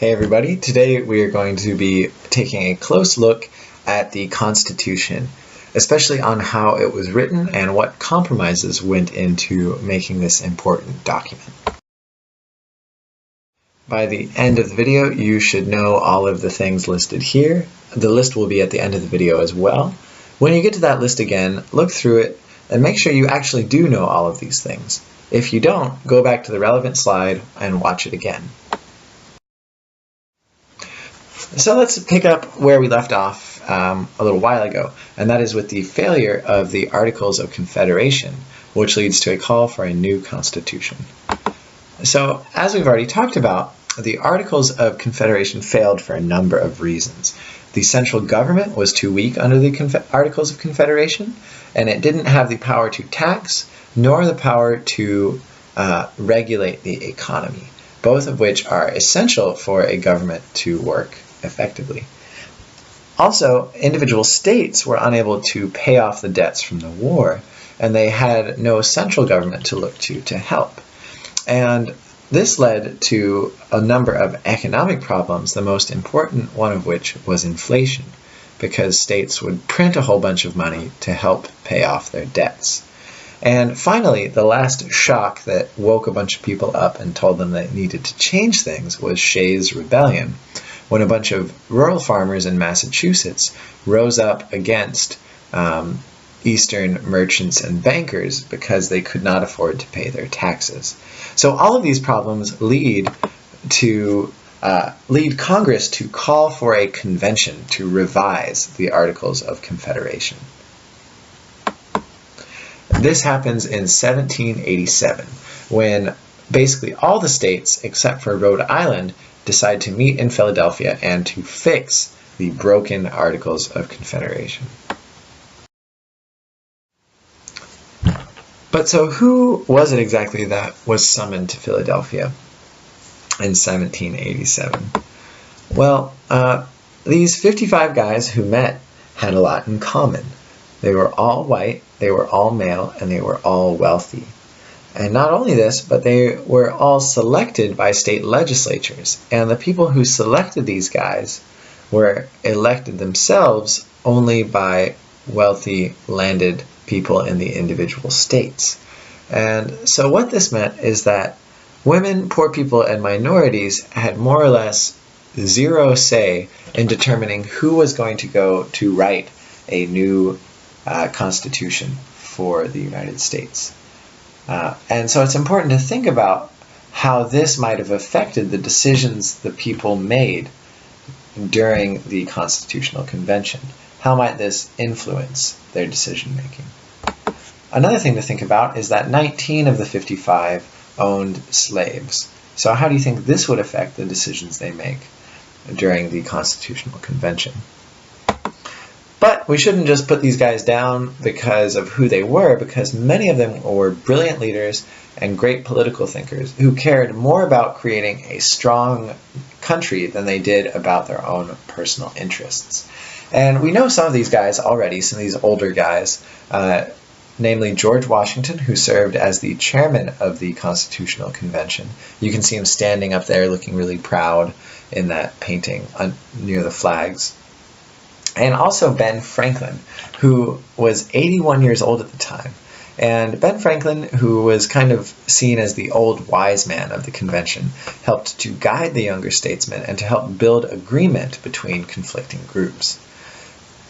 Hey everybody, today we are going to be taking a close look at the Constitution, especially on how it was written and what compromises went into making this important document. By the end of the video, you should know all of the things listed here. The list will be at the end of the video as well. When you get to that list again, look through it and make sure you actually do know all of these things. If you don't, go back to the relevant slide and watch it again. So let's pick up where we left off a little while ago, and that is with the failure of the Articles of Confederation, which leads to a call for a new constitution. So, as we've already talked about, the Articles of Confederation failed for a number of reasons. The central government was too weak under the Articles of Confederation, and it didn't have the power to tax, nor the power to regulate the economy, both of which are essential for a government to work effectively. Also, individual states were unable to pay off the debts from the war, and they had no central government to look to help. And this led to a number of economic problems, the most important one of which was inflation, because states would print a whole bunch of money to help pay off their debts. And finally, the last shock that woke a bunch of people up and told them they needed to change things was Shays' Rebellion, when a bunch of rural farmers in Massachusetts rose up against Eastern merchants and bankers because they could not afford to pay their taxes. So all of these problems lead Congress to call for a convention to revise the Articles of Confederation. This happens in 1787, when basically all the states except for Rhode Island decide to meet in Philadelphia and to fix the broken Articles of Confederation. But so who was it exactly that was summoned to Philadelphia in 1787? Well, these 55 guys who met had a lot in common. They were all white, they were all male, and they were all wealthy. And not only this, but they were all selected by state legislatures. And the people who selected these guys were elected themselves only by wealthy landed people in the individual states. And so what this meant is that women, poor people, and minorities had more or less zero say in determining who was going to go to write a new constitution for the United States. And so it's important to think about how this might have affected the decisions the people made during the Constitutional Convention. How might this influence their decision making? Another thing to think about is that 19 of the 55 owned slaves. So how do you think this would affect the decisions they make during the Constitutional Convention? But we shouldn't just put these guys down because of who they were, because many of them were brilliant leaders and great political thinkers who cared more about creating a strong country than they did about their own personal interests. And we know some of these guys already, some of these older guys, namely George Washington, who served as the chairman of the Constitutional Convention. You can see him standing up there looking really proud in that painting near the flags. And also Ben Franklin, who was 81 years old at the time. And Ben Franklin, who was kind of seen as the old wise man of the convention, helped to guide the younger statesmen and to help build agreement between conflicting groups.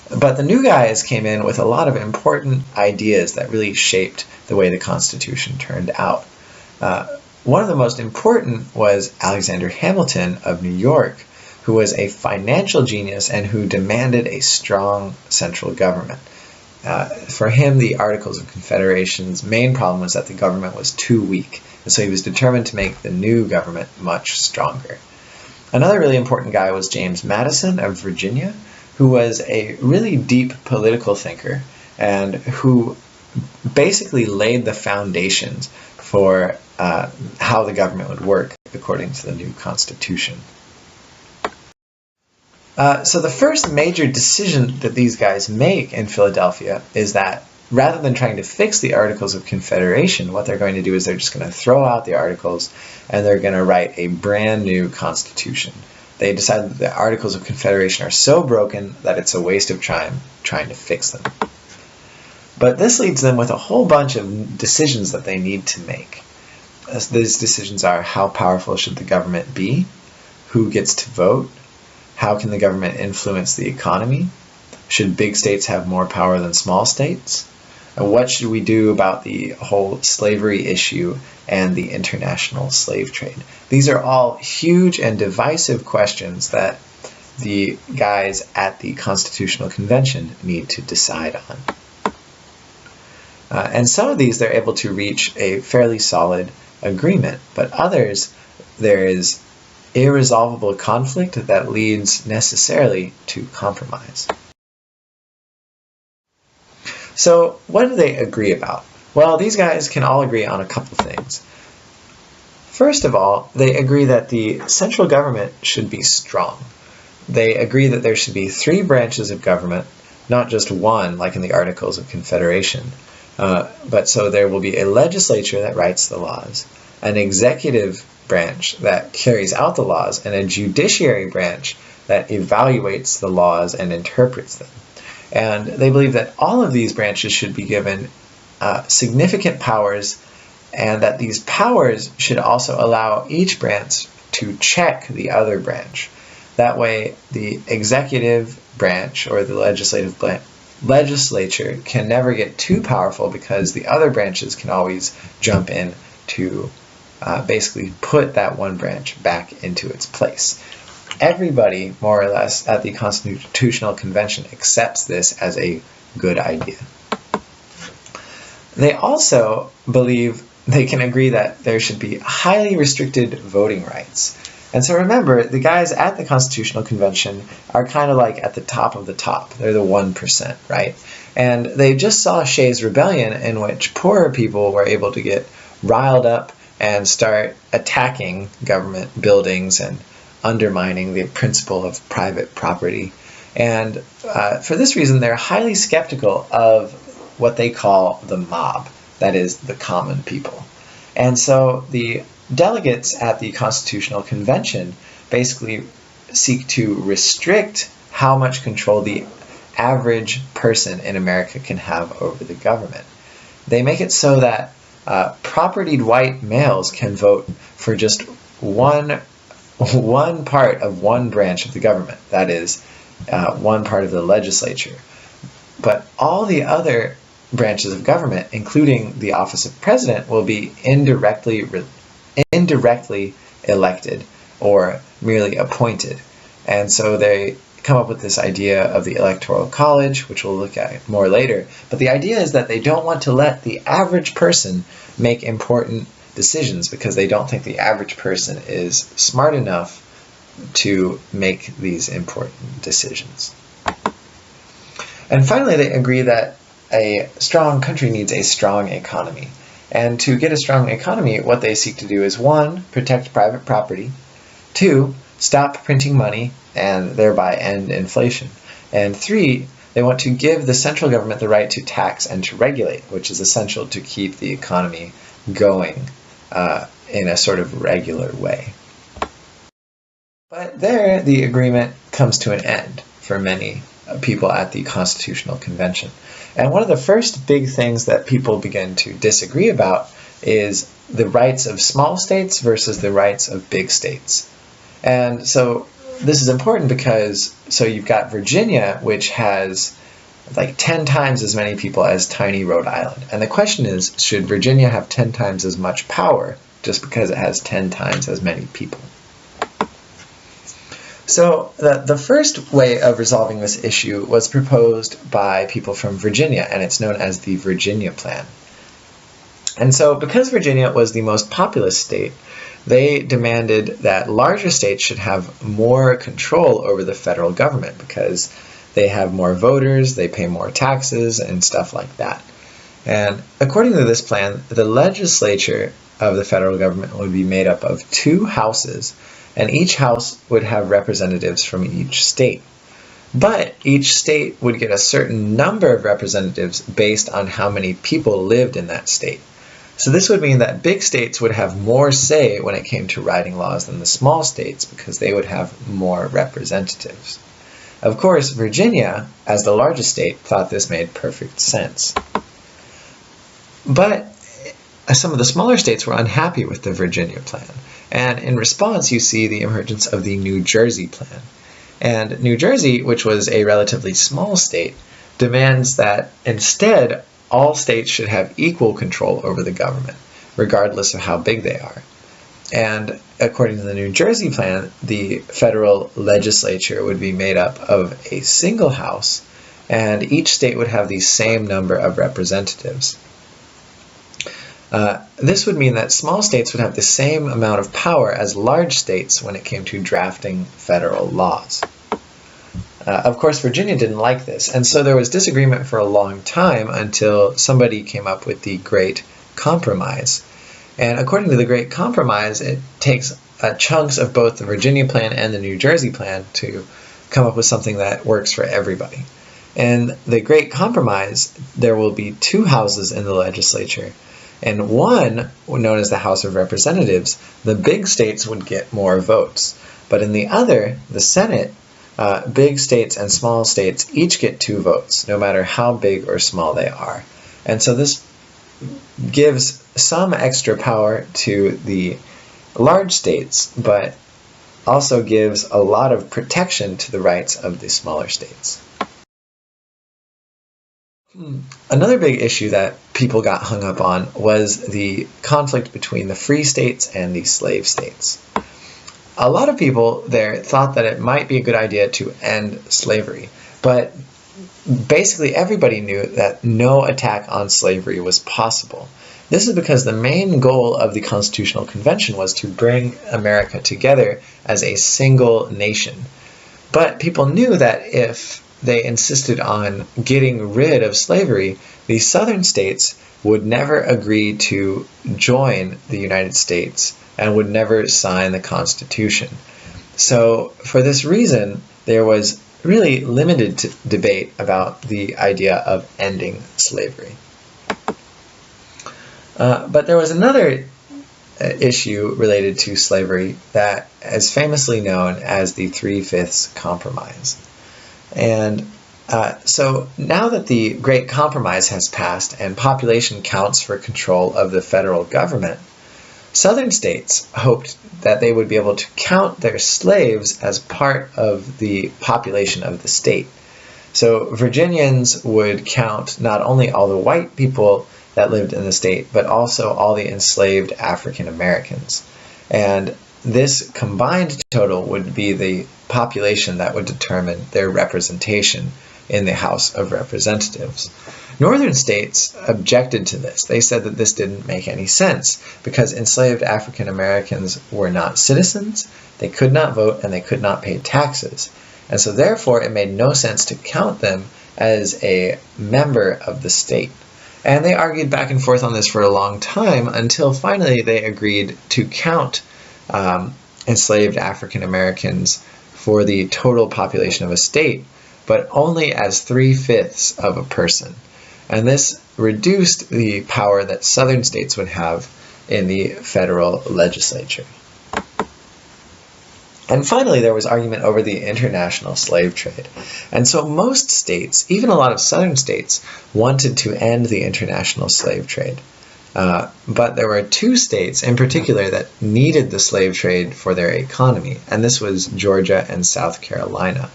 But the new guys came in with a lot of important ideas that really shaped the way the Constitution turned out. One of the most important was Alexander Hamilton of New York, who was a financial genius and who demanded a strong central government. For him, the Articles of Confederation's main problem was that the government was too weak, and so he was determined to make the new government much stronger. Another really important guy was James Madison of Virginia, who was a really deep political thinker and who basically laid the foundations for how the government would work according to the new Constitution. So the first major decision that these guys make in Philadelphia is that rather than trying to fix the Articles of Confederation, what they're going to do is they're just going to throw out the Articles and they're going to write a brand new constitution They decided that the Articles of Confederation are so broken that it's a waste of time trying to fix them. But this leaves them with a whole bunch of decisions that they need to make. These decisions are: how powerful should the government be? Who gets to vote? How can the government influence the economy? Should big states have more power than small states? And what should we do about the whole slavery issue and the international slave trade? These are all huge and divisive questions that the guys at the Constitutional Convention need to decide on. And some of these they're able to reach a fairly solid agreement, but others there is irresolvable conflict that leads necessarily to compromise. So what do they agree about? Well, these guys can all agree on a couple things. First of all, they agree that the central government should be strong. They agree that there should be 3 branches of government, not just one like in the Articles of Confederation. But so there will be a legislature that writes the laws, an executive branch that carries out the laws, and a judiciary branch that evaluates the laws and interprets them. And they believe that all of these branches should be given significant powers, and that these powers should also allow each branch to check the other branch. That way, the executive branch or the legislature can never get too powerful, because the other branches can always jump in to basically put that one branch back into its place. Everybody, more or less, at the Constitutional Convention accepts this as a good idea. They also believe they can agree that there should be highly restricted voting rights. And so remember, the guys at the Constitutional Convention are kind of like at the top of the top. They're the 1%, right? And they just saw Shays' Rebellion, in which poorer people were able to get riled up and start attacking government buildings and undermining the principle of private property. And for this reason, they're highly skeptical of what they call the mob, that is, the common people. And so the delegates at the Constitutional Convention basically seek to restrict how much control the average person in America can have over the government. They make it so that propertied white males can vote for just one part of one branch of the government, that is, one part of the legislature. But all the other branches of government, including the office of president, will be indirectly elected or merely appointed. And so they come up with this idea of the Electoral College, which we'll look at more later. But the idea is that they don't want to let the average person make important decisions, because they don't think the average person is smart enough to make these important decisions. And finally, they agree that a strong country needs a strong economy. And to get a strong economy, what they seek to do is 1, protect private property, 2, stop printing money and thereby end inflation, and 3, they want to give the central government the right to tax and to regulate, which is essential to keep the economy going in a sort of regular way. But there, the agreement comes to an end for many people at the Constitutional Convention. And one of the first big things that people begin to disagree about is the rights of small states versus the rights of big states. And so this is important because, so you've got Virginia, which has like 10 times as many people as tiny Rhode Island. And the question is, should Virginia have 10 times as much power just because it has 10 times as many people? So the first way of resolving this issue was proposed by people from Virginia, and it's known as the Virginia Plan. And so because Virginia was the most populous state, they demanded that larger states should have more control over the federal government because they have more voters, they pay more taxes, and stuff like that. And according to this plan, the legislature of the federal government would be made up of 2 houses, and each house would have representatives from each state. But each state would get a certain number of representatives based on how many people lived in that state. So this would mean that big states would have more say when it came to writing laws than the small states because they would have more representatives. Of course, Virginia, as the largest state, thought this made perfect sense. But some of the smaller states were unhappy with the Virginia plan, and in response you see the emergence of the New Jersey plan. And New Jersey, which was a relatively small state, demands that instead all states should have equal control over the government, regardless of how big they are. And according to the New Jersey plan, the federal legislature would be made up of a single house, and each state would have the same number of representatives. This would mean that small states would have the same amount of power as large states when it came to drafting federal laws. Of course, Virginia didn't like this, and so there was disagreement for a long time until somebody came up with the Great Compromise. And according to the Great Compromise, it takes chunks of both the Virginia plan and the New Jersey plan to come up with something that works for everybody. In the Great Compromise, there will be two houses in the legislature. And one, known as the House of Representatives, the big states would get more votes. But in the other, the Senate, big states and small states each get 2 votes, no matter how big or small they are. And so this gives some extra power to the large states, but also gives a lot of protection to the rights of the smaller states. Another big issue that people got hung up on was the conflict between the free states and the slave states. A lot of people there thought that it might be a good idea to end slavery, but basically everybody knew that no attack on slavery was possible. This is because the main goal of the Constitutional Convention was to bring America together as a single nation. But people knew that if they insisted on getting rid of slavery, the southern states would never agree to join the United States and would never sign the Constitution. So for this reason, there was really limited debate about the idea of ending slavery. But there was another issue related to slavery that is famously known as the 3/5 Compromise. And so now that the Great Compromise has passed and population counts for control of the federal government, Southern states hoped that they would be able to count their slaves as part of the population of the state. So Virginians would count not only all the white people that lived in the state, but also all the enslaved African Americans. And this combined total would be the population that would determine their representation in the House of Representatives. Northern states objected to this. They said that this didn't make any sense because enslaved African Americans were not citizens, they could not vote, and they could not pay taxes. And so therefore it made no sense to count them as a member of the state. And they argued back and forth on this for a long time until finally they agreed to count enslaved African Americans for the total population of a state, but only as 3/5 of a person. And this reduced the power that southern states would have in the federal legislature. And finally, there was argument over the international slave trade. And so most states, even a lot of southern states, wanted to end the international slave trade. But there were 2 states in particular that needed the slave trade for their economy, and this was Georgia and South Carolina.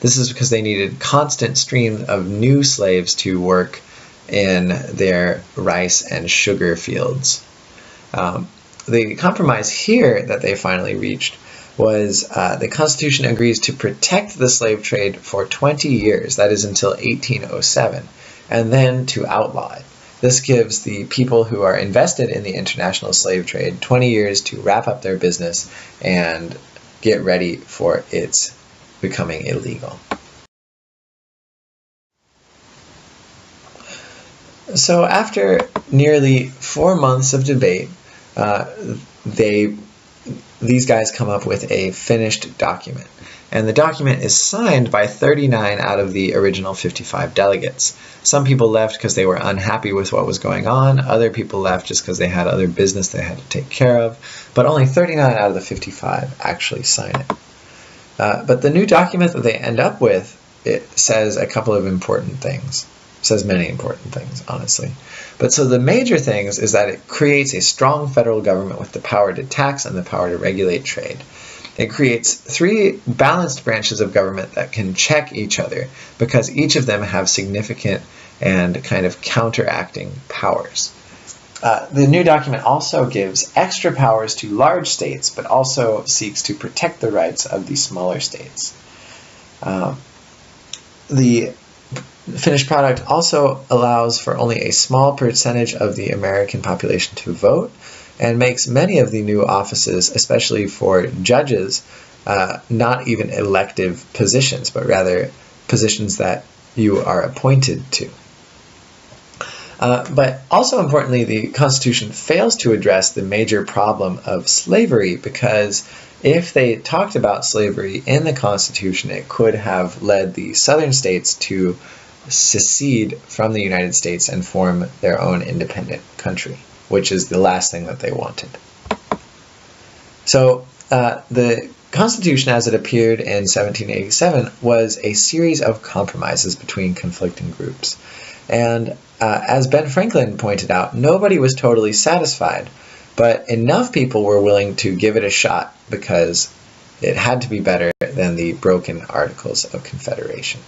This is because they needed constant streams of new slaves to work in their rice and sugar fields. The compromise here that they finally reached was the Constitution agrees to protect the slave trade for 20 years, that is until 1807, and then to outlaw it. This gives the people who are invested in the international slave trade 20 years to wrap up their business and get ready for its becoming illegal. So after nearly 4 months of debate, these guys come up with a finished document. And the document is signed by 39 out of the original 55 delegates. Some people left because they were unhappy with what was going on. Other people left just because they had other business they had to take care of. But only 39 out of the 55 actually sign it. But the new document that they end up with, it says a couple of important things. It says many important things, honestly. But so the major things is that it creates a strong federal government with the power to tax and the power to regulate trade. It creates 3 balanced branches of government that can check each other because each of them have significant and kind of counteracting powers. The new document also gives extra powers to large states, but also seeks to protect the rights of the smaller states. The finished product also allows for only a small percentage of the American population to vote, and makes many of the new offices, especially for judges, not even elective positions, but rather positions that you are appointed to. But also importantly, the Constitution fails to address the major problem of slavery, because if they talked about slavery in the Constitution, it could have led the southern states to secede from the United States and form their own independent country, which is the last thing that they wanted. So the Constitution as it appeared in 1787 was a series of compromises between conflicting groups. And as Ben Franklin pointed out, nobody was totally satisfied, but enough people were willing to give it a shot because it had to be better than the broken Articles of Confederation.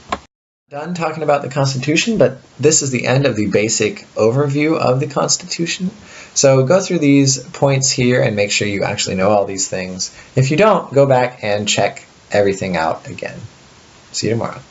Done talking about the Constitution, but this is the end of the basic overview of the Constitution. So go through these points here and make sure you actually know all these things. If you don't, go back and check everything out again. See you tomorrow.